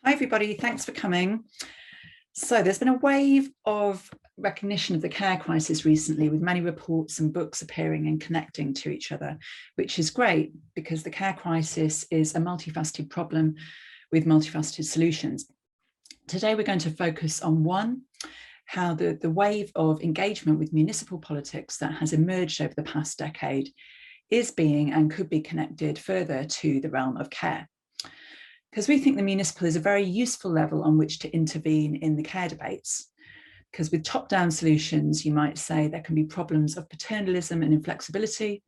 Hi, everybody. Thanks for coming. So there's been a wave of recognition of the care crisis recently, with many reports and books appearing and connecting to each other, which is great because the care crisis is a multifaceted problem with multifaceted solutions. Today, we're going to focus on one, how the wave of engagement with municipal politics that has emerged over the past decade is being and could be connected further to the realm of care. Because we think the municipal is a very useful level on which to intervene in the care debates. Because with top-down solutions, you might say there can be problems of paternalism and inflexibility.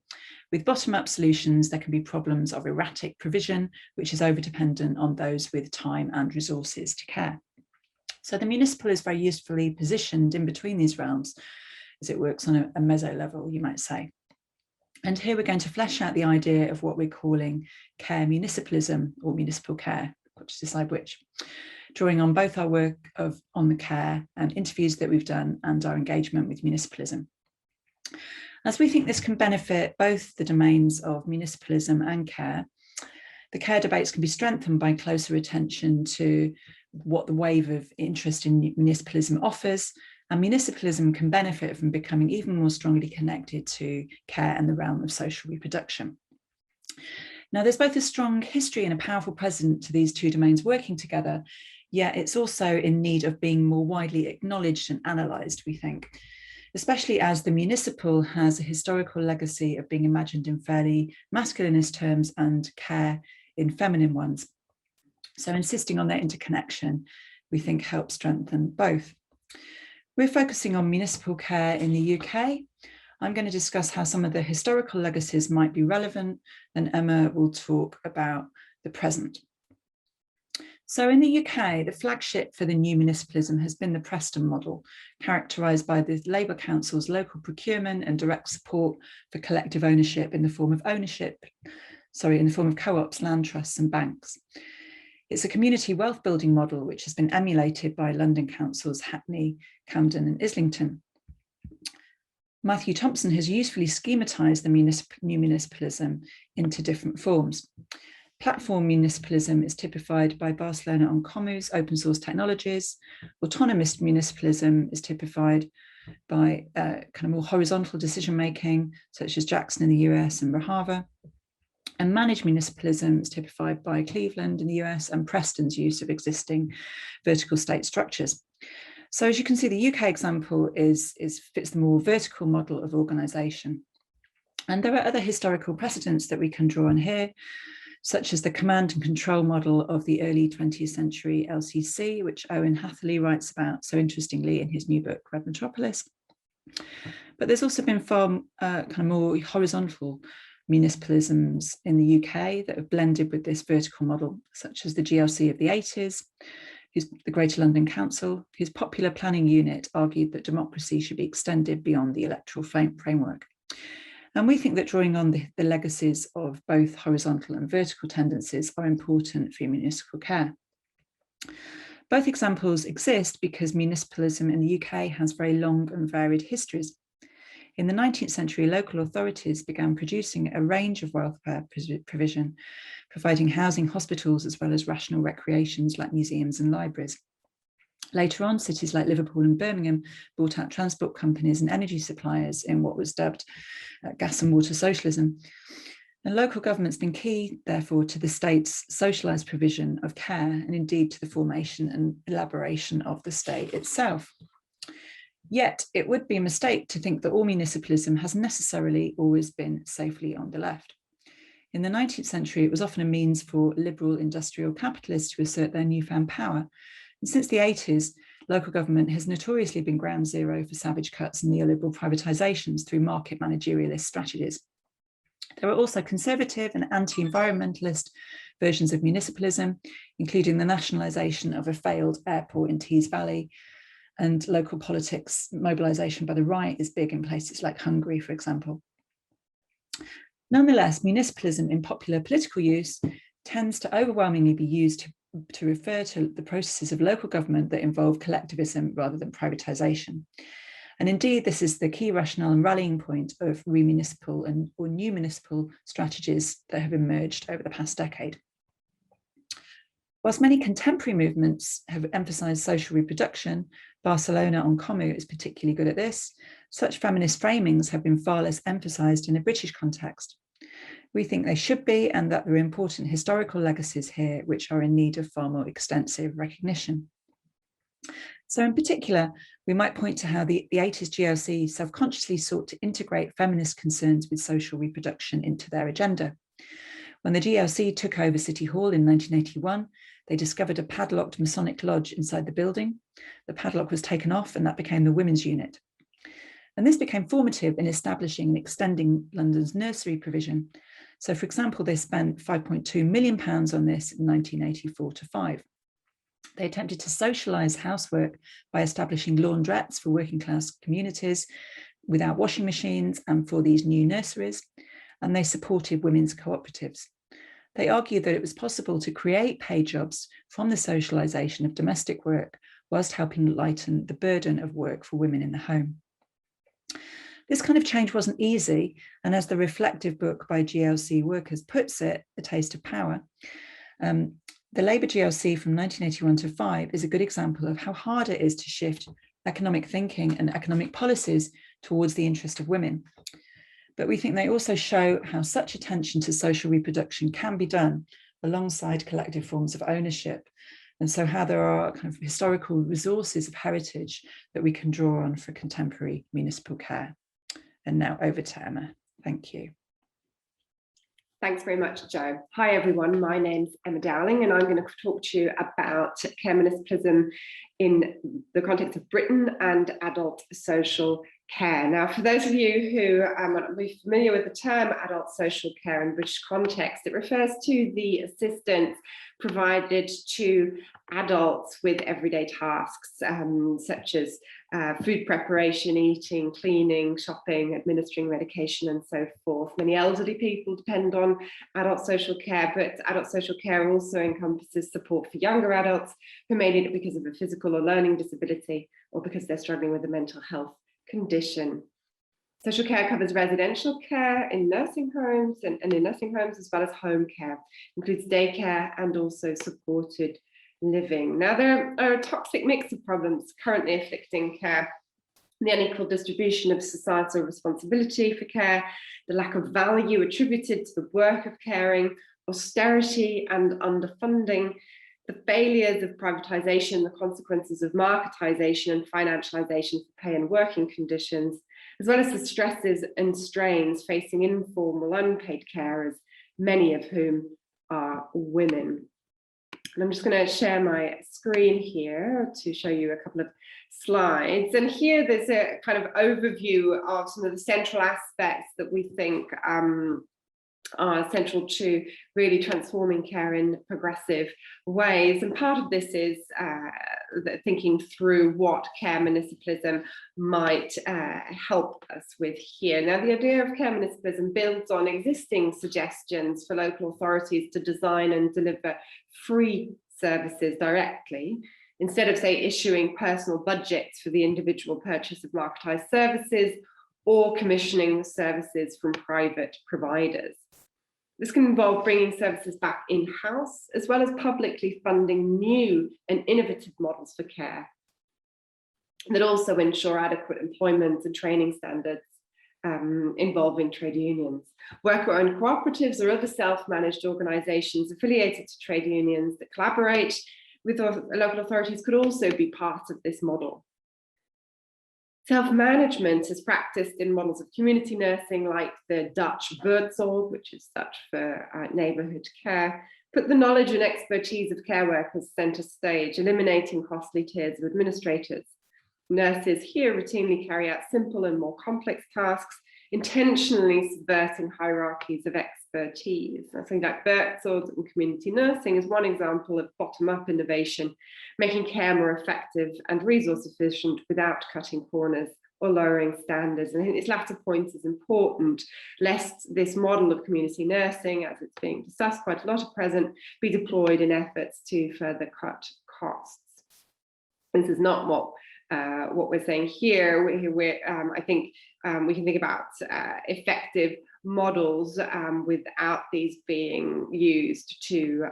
With bottom-up solutions, there can be problems of erratic provision, which is over-dependent on those with time and resources to care. So the municipal is very usefully positioned in between these realms, as it works on a meso level, you might say. And here we're going to flesh out the idea of what we're calling care municipalism, or municipal care, got to decide which, drawing on both our work on the care and interviews that we've done and our engagement with municipalism. As we think this can benefit both the domains of municipalism and care, the care debates can be strengthened by closer attention to what the wave of interest in municipalism offers, and municipalism can benefit from becoming even more strongly connected to care and the realm of social reproduction. Now, there's both a strong history and a powerful precedent to these two domains working together, yet it's also in need of being more widely acknowledged and analysed, we think, especially as the municipal has a historical legacy of being imagined in fairly masculinist terms and care in feminine ones. So insisting on their interconnection, we think, helps strengthen both. We're focusing on municipal care in the UK. I'm going to discuss how some of the historical legacies might be relevant, and Emma will talk about the present. So in the UK, the flagship for the new municipalism has been the Preston model, characterised by the Labour Council's local procurement and direct support for collective ownership in the form of co-ops, land trusts and banks. It's a community wealth building model which has been emulated by London councils Hackney, Camden and Islington. Matthew Thompson has usefully schematised the new municipalism into different forms. Platform municipalism is typified by Barcelona Can's open source technologies. Autonomous municipalism is typified by kind of more horizontal decision making, such as Jackson in the US and Rojava. And managed municipalism is typified by Cleveland in the US and Preston's use of existing vertical state structures. So as you can see, the UK example fits the more vertical model of organisation. And there are other historical precedents that we can draw on here, such as the command and control model of the early 20th century LCC, which Owen Hatherley writes about so interestingly in his new book, Red Metropolis. But there's also been far kind of more horizontal municipalisms in the UK that have blended with this vertical model, such as the GLC of the 80s, the Greater London Council, whose popular planning unit argued that democracy should be extended beyond the electoral framework. And we think that drawing on the legacies of both horizontal and vertical tendencies are important for municipal care. Both examples exist because municipalism in the UK has very long and varied histories. In the 19th century, local authorities began producing a range of welfare provision, providing housing, hospitals, as well as rational recreations like museums and libraries. Later on, cities like Liverpool and Birmingham bought out transport companies and energy suppliers in what was dubbed gas and water socialism. And local government's been key, therefore, to the state's socialised provision of care, and indeed to the formation and elaboration of the state itself. Yet it would be a mistake to think that all municipalism has necessarily always been safely on the left. In the 19th century, it was often a means for liberal industrial capitalists to assert their newfound power. And since the 80s, local government has notoriously been ground zero for savage cuts and neoliberal privatisations through market managerialist strategies. There are also conservative and anti-environmentalist versions of municipalism, including the nationalisation of a failed airport in Tees Valley. And local politics mobilisation by the right is big in places like Hungary, for example. Nonetheless, municipalism in popular political use tends to overwhelmingly be used to refer to the processes of local government that involve collectivism rather than privatisation. And indeed, this is the key rationale and rallying point of remunicipal or new municipal strategies that have emerged over the past decade. Whilst many contemporary movements have emphasised social reproduction, Barcelona Can is particularly good at this, such feminist framings have been far less emphasised in a British context. We think they should be, and that there are important historical legacies here which are in need of far more extensive recognition. So in particular, we might point to how the 80s GLC self-consciously sought to integrate feminist concerns with social reproduction into their agenda. When the GLC took over City Hall in 1981, they discovered a padlocked Masonic lodge inside the building. The padlock was taken off and that became the women's unit. And this became formative in establishing and extending London's nursery provision. So for example, they spent £5.2 million on this in 1984-5. They attempted to socialise housework by establishing laundrettes for working class communities without washing machines and for these new nurseries, and they supported women's cooperatives. They argued that it was possible to create paid jobs from the socialisation of domestic work whilst helping lighten the burden of work for women in the home. This kind of change wasn't easy, and as the reflective book by GLC workers puts it, A Taste of Power, the Labour GLC from 1981-5 is a good example of how hard it is to shift economic thinking and economic policies towards the interest of women. But we think they also show how such attention to social reproduction can be done alongside collective forms of ownership. And so how there are kind of historical resources of heritage that we can draw on for contemporary municipal care. And now over to Emma. Thank you. Thanks very much, Jo. Hi, everyone. My name's Emma Dowling, and I'm going to talk to you about care municipalism in the context of Britain and adult social care. Now, for those of you who might be familiar with the term adult social care in British context, it refers to the assistance provided to adults with everyday tasks, such as food preparation, eating, cleaning, shopping, administering medication, and so forth. Many elderly people depend on adult social care, but adult social care also encompasses support for younger adults who may need it because of a physical or learning disability or because they're struggling with a mental health condition. Social care covers residential care in nursing homes and in nursing homes, as well as home care, includes daycare and also supported living. Now, there are a toxic mix of problems currently afflicting care: the unequal distribution of societal responsibility for care, the lack of value attributed to the work of caring, austerity and underfunding, the failures of privatisation, the consequences of marketisation and financialisation for pay and working conditions, as well as the stresses and strains facing informal unpaid carers, many of whom are women. And I'm just going to share my screen here to show you a couple of slides. And here there's a kind of overview of some of the central aspects that we think are central to really transforming care in progressive ways. And part of this is thinking through what care municipalism might help us with here. Now, the idea of care municipalism builds on existing suggestions for local authorities to design and deliver free services directly, instead of, say, issuing personal budgets for the individual purchase of marketised services or commissioning services from private providers. This can involve bringing services back in-house, as well as publicly funding new and innovative models for care that also ensure adequate employment and training standards involving trade unions. Worker-owned cooperatives or other self-managed organisations affiliated to trade unions that collaborate with local authorities could also be part of this model. Self-management is practiced in models of community nursing like the Dutch buurtzorg, which is Dutch for neighbourhood care, put the knowledge and expertise of care workers centre stage, eliminating costly tiers of administrators. Nurses here routinely carry out simple and more complex tasks, intentionally subverting hierarchies of expertise. Something like buurtzorg and community nursing is one example of bottom-up innovation, making care more effective and resource efficient without cutting corners or lowering standards. And I think this latter point is important, lest this model of community nursing, as it's being discussed quite a lot at present, be deployed in efforts to further cut costs. This is not what we're saying here. I think we can think about effective models without these being used to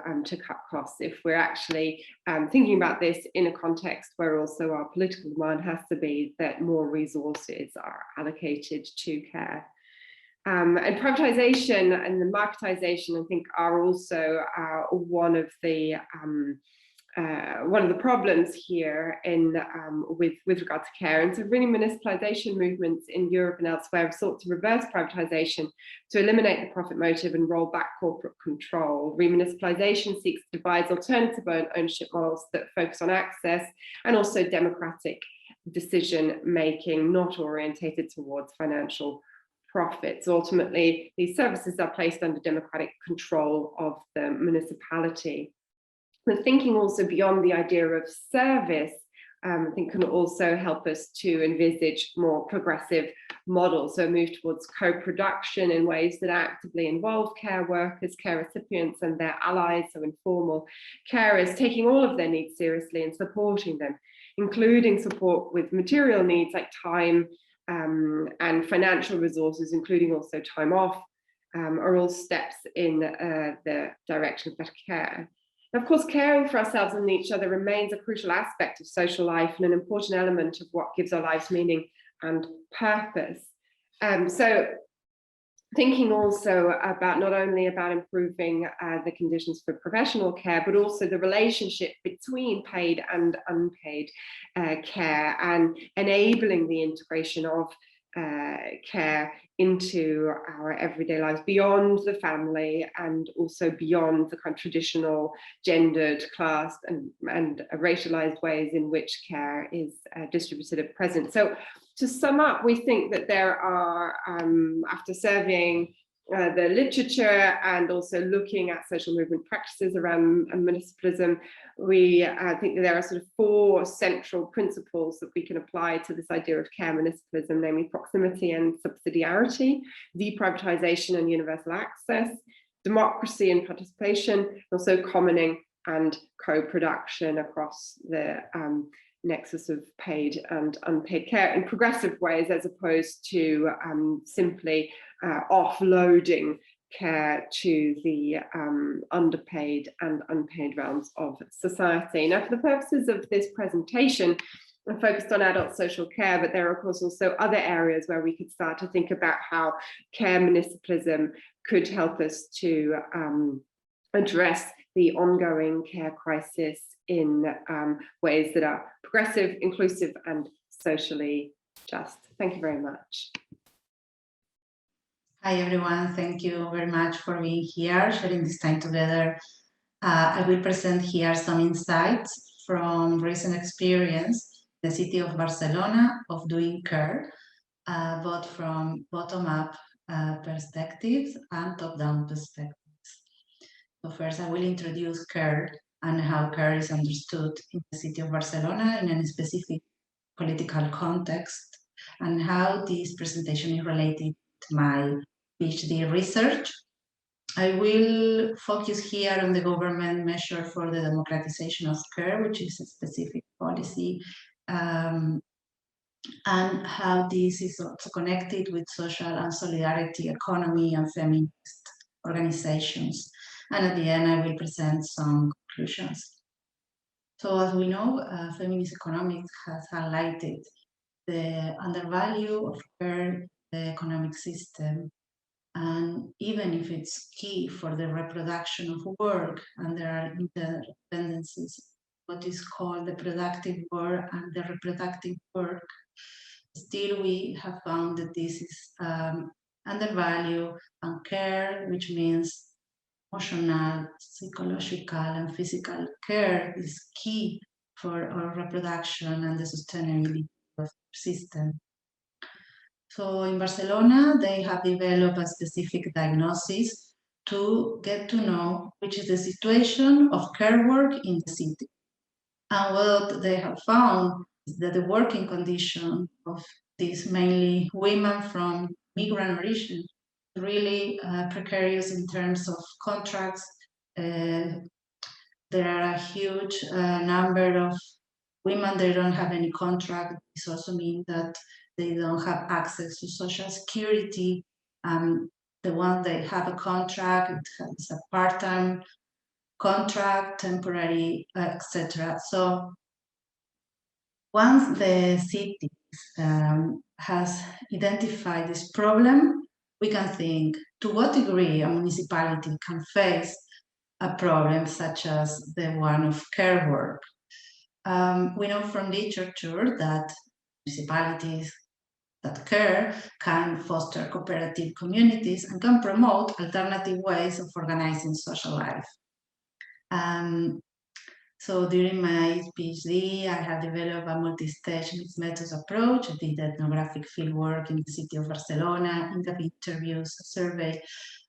cut costs, if we're actually thinking about this in a context where also our political demand has to be that more resources are allocated to care. And privatization and the marketization, I think, are also one of the problems here in with regard to care. And so really municipalization movements in Europe and elsewhere have sought to reverse privatization to eliminate the profit motive and roll back corporate control. Remunicipalization seeks to devise alternative ownership models that focus on access and also democratic decision making, not orientated towards financial profits. Ultimately, these services are placed under democratic control of the municipality. But thinking also beyond the idea of service, I think can also help us to envisage more progressive models. So move towards co-production in ways that actively involve care workers, care recipients and their allies, so informal carers, taking all of their needs seriously and supporting them, including support with material needs like time and financial resources, including also time off, are all steps in the direction of better care. Of course, caring for ourselves and each other remains a crucial aspect of social life and an important element of what gives our lives meaning and purpose. So thinking also about not only about improving the conditions for professional care, but also the relationship between paid and unpaid care, and enabling the integration of care into our everyday lives beyond the family and also beyond the kind of traditional gendered, classed and racialized ways in which care is distributed at present. So to sum up, we think that there are, after surveying the literature and also looking at social movement practices around municipalism, we think that there are sort of 4 central principles that we can apply to this idea of care municipalism, namely proximity and subsidiarity, deprivatization and universal access, democracy and participation, also commoning and co-production across the nexus of paid and unpaid care in progressive ways, as opposed to simply offloading care to the underpaid and unpaid realms of society. Now, for the purposes of this presentation, I'm focused on adult social care, but there are of course also other areas where we could start to think about how care municipalism could help us to address the ongoing care crisis in ways that are progressive, inclusive, and socially just. Thank you very much. Hi everyone, thank you very much for being here, sharing this time together. I will present here some insights from recent experience, the city of Barcelona, of doing care, both from bottom-up perspectives and top-down perspectives. So first I will introduce care and how care is understood in the city of Barcelona in a specific political context, and how this presentation is related to my PhD research. I will focus here on the government measure for the democratization of care, which is a specific policy, and how this is also connected with social and solidarity economy and feminist organizations. And at the end, I will present some conclusions. So as we know, feminist economics has highlighted the undervalue of care, the economic system, and even if it's key for the reproduction of work, and there are interdependencies, what is called the productive work and the reproductive work, still we have found that this is undervalued, and care, which means emotional, psychological, and physical care, is key for our reproduction and the sustainability of the system. So in Barcelona, they have developed a specific diagnosis to get to know which is the situation of care work in the city. And what they have found is that the working condition of these mainly women from migrant origin really precarious in terms of contracts. There are a huge number of women that don't have any contract. This also means that they don't have access to social security. the one they have a contract, it has a part-time contract, temporary, etc. So once the city has identified this problem, we can think to what degree a municipality can face a problem such as the one of care work. We know from literature that municipalities that care can foster cooperative communities and can promote alternative ways of organizing social life. So during my PhD, I have developed a multi-stage mixed methods approach. I did ethnographic fieldwork in the city of Barcelona, interviews, a survey,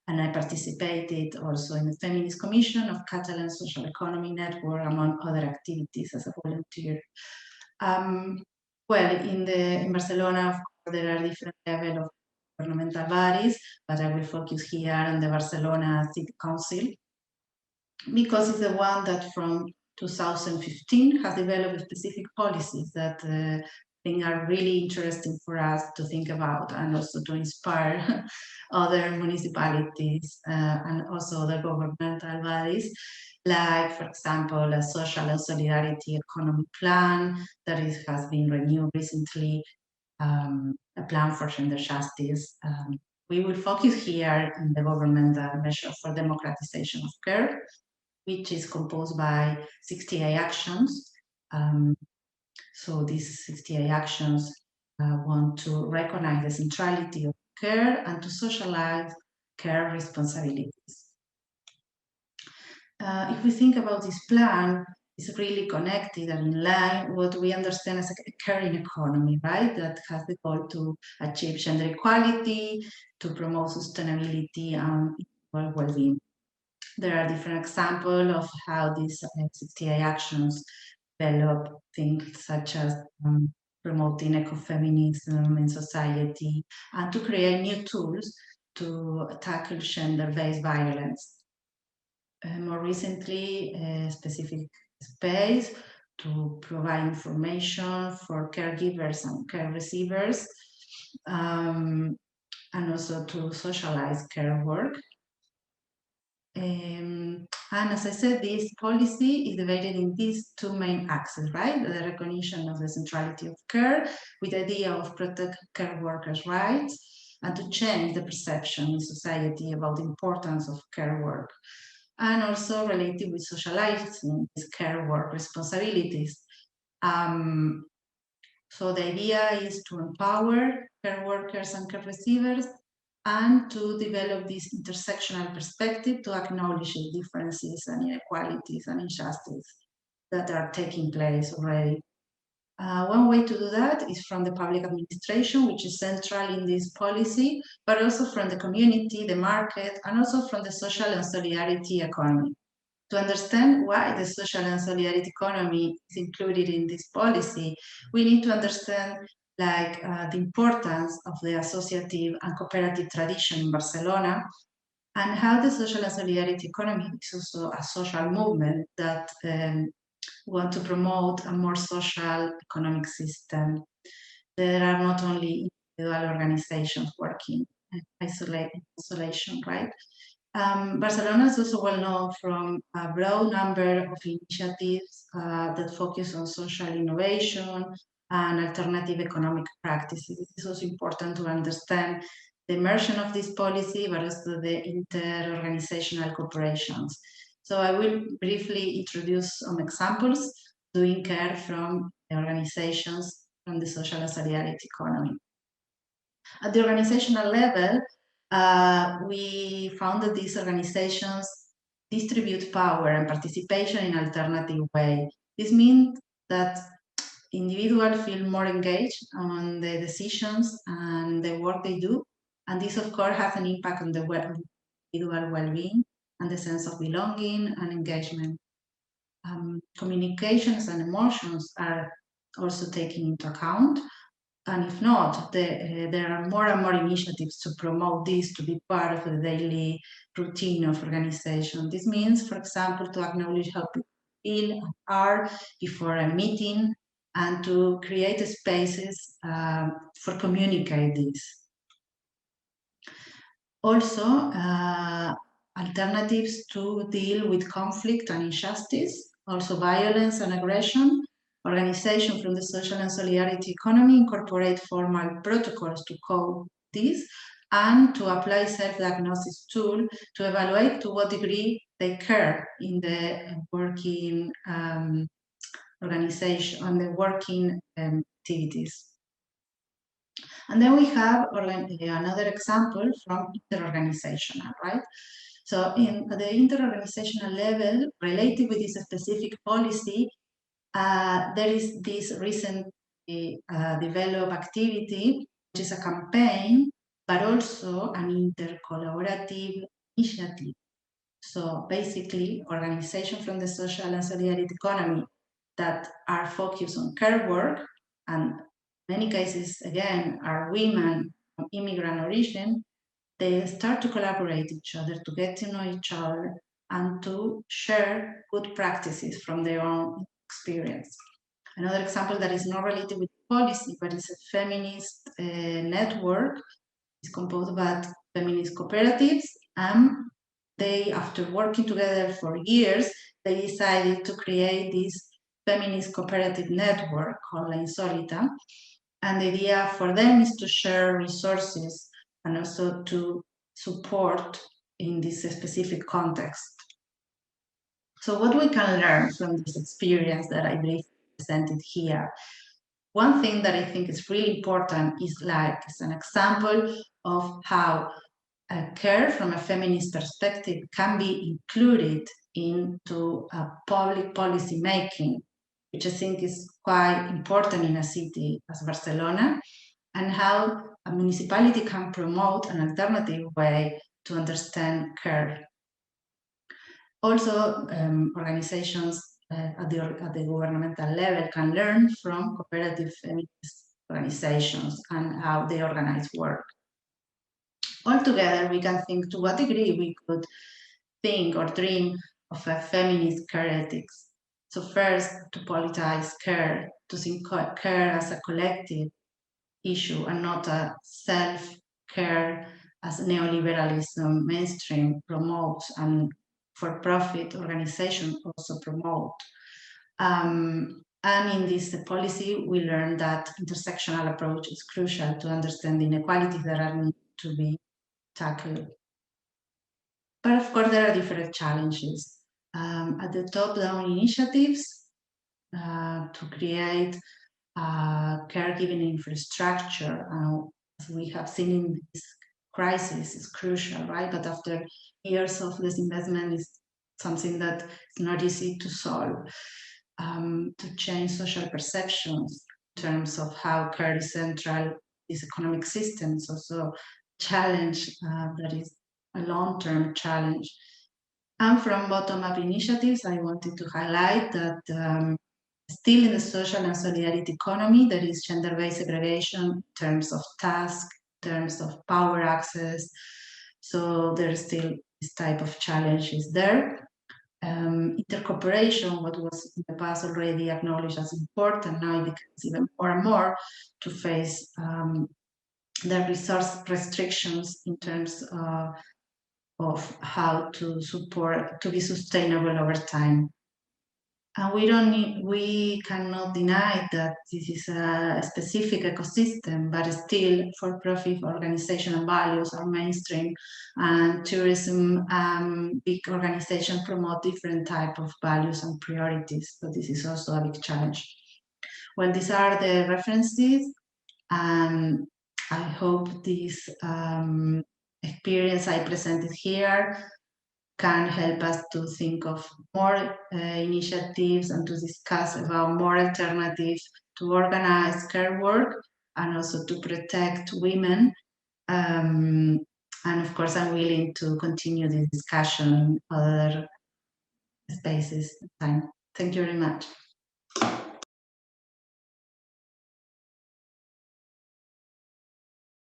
and I participated also in the Feminist Commission of Catalan Social Economy Network, among other activities as a volunteer. Well, in Barcelona, of course, there are different levels of governmental bodies, but I will focus here on the Barcelona City Council, because it's the one that from 2015 has developed specific policies that I think are really interesting for us to think about, and also to inspire other municipalities and also other governmental bodies, like, for example, a social and solidarity economy plan that has been renewed recently, a plan for gender justice. We will focus here on the governmental measure for democratization of care, which is composed by 68 actions. So these 68 actions want to recognize the centrality of care and to socialize care responsibilities. If we think about this plan, it's really connected and in line what we understand as a caring economy, right? That has the goal to achieve gender equality, to promote sustainability and equal well-being. There are different examples of how these 68 actions develop things such as promoting ecofeminism in society and to create new tools to tackle gender-based violence. More recently, a specific space to provide information for caregivers and care receivers, and also to socialize care work. And as I said, this policy is divided in these two main axes, right? The recognition of the centrality of care with the idea of protect care workers' rights and to change the perception in society about the importance of care work, and also related with socializing these care work responsibilities. So the idea is to empower care workers and care receivers and to develop this intersectional perspective to acknowledge the differences and inequalities and injustice that are taking place already. One way to do that is from the public administration, which is central in this policy, but also from the community, the market, and also from the social and solidarity economy. To understand why the social and solidarity economy is included in this policy, we need to understand the importance of the associative and cooperative tradition in Barcelona, and how the social and solidarity economy is also a social movement that want to promote a more social economic system. There are not only individual organizations working in isolation, right? Barcelona is also well known from a broad number of initiatives that focus on social innovation and alternative economic practices. It is also important to understand the immersion of this policy, but also the interorganizational cooperations. So I will briefly introduce some examples doing care from the organizations from the social and solidarity economy. At the organizational level, we found that these organizations distribute power and participation in an alternative way. This means that individuals feel more engaged on the decisions and the work they do, and this of course has an impact on the individual well-being and the sense of belonging and engagement. Communications and emotions are also taken into account. And if not, there are more and more initiatives to promote this to be part of the daily routine of organization. This means, for example, to acknowledge how people feel and are before a meeting and to create spaces for communicate this. Also, alternatives to deal with conflict and injustice, also violence and aggression. Organization from the social and solidarity economy incorporate formal protocols to cope this and to apply self-diagnosis tool to evaluate to what degree they care in the working organization, on the working activities. And then we have another example from interorganizational, right? So in the interorganizational level, related with this specific policy, there is this recently developed activity, which is a campaign, but also an intercollaborative initiative. So basically, organizations from the social and solidarity economy that are focused on care work, and in many cases, again, are women from immigrant origin, they start to collaborate each other, to get to know each other, and to share good practices from their own experience. Another example that is not related with policy, but is a feminist network, is composed by feminist cooperatives, and they, after working together for years, they decided to create this feminist cooperative network called La Insolita. And the idea for them is to share resources and also to support in this specific context. So what we can learn from this experience that I briefly presented here, one thing that I think is really important is it's an example of how care from a feminist perspective can be included into public policy making, which I think is quite important in a city as Barcelona, and how a municipality can promote an alternative way to understand care. Also, organizations at the governmental level can learn from cooperative feminist organizations and how they organize work. Altogether, we can think to what degree we could think or dream of a feminist care ethics. So first, to politize care, to think care as a collective issue and not a self-care as neoliberalism mainstream promotes and for-profit organizations also promote. And in this policy, we learned that intersectional approach is crucial to understand the inequalities that are needed to be tackled. But of course, there are different challenges. At the top-down initiatives to create caregiving infrastructure, as we have seen in this crisis, is crucial, right? But after years of disinvestment, is something that is not easy to solve. To change social perceptions in terms of how care is central, these economic systems, also challenge that is a long-term challenge. And from bottom-up initiatives, I wanted to highlight that still in the social and solidarity economy, there is gender-based segregation in terms of task, in terms of power access. So there is still this type of challenges there. Intercooperation, what was in the past already acknowledged as important, now it becomes even more and more to face the resource restrictions in terms of how to support, to be sustainable over time. And we cannot deny that this is a specific ecosystem, but still for-profit organizational values are mainstream, and tourism, big organizations promote different type of values and priorities. So this is also a big challenge. Well, these are the references, and I hope this experience I presented here can help us to think of more initiatives and to discuss about more alternatives to organize care work and also to protect women. And of course, I'm willing to continue this discussion in other spaces. Thank you very much.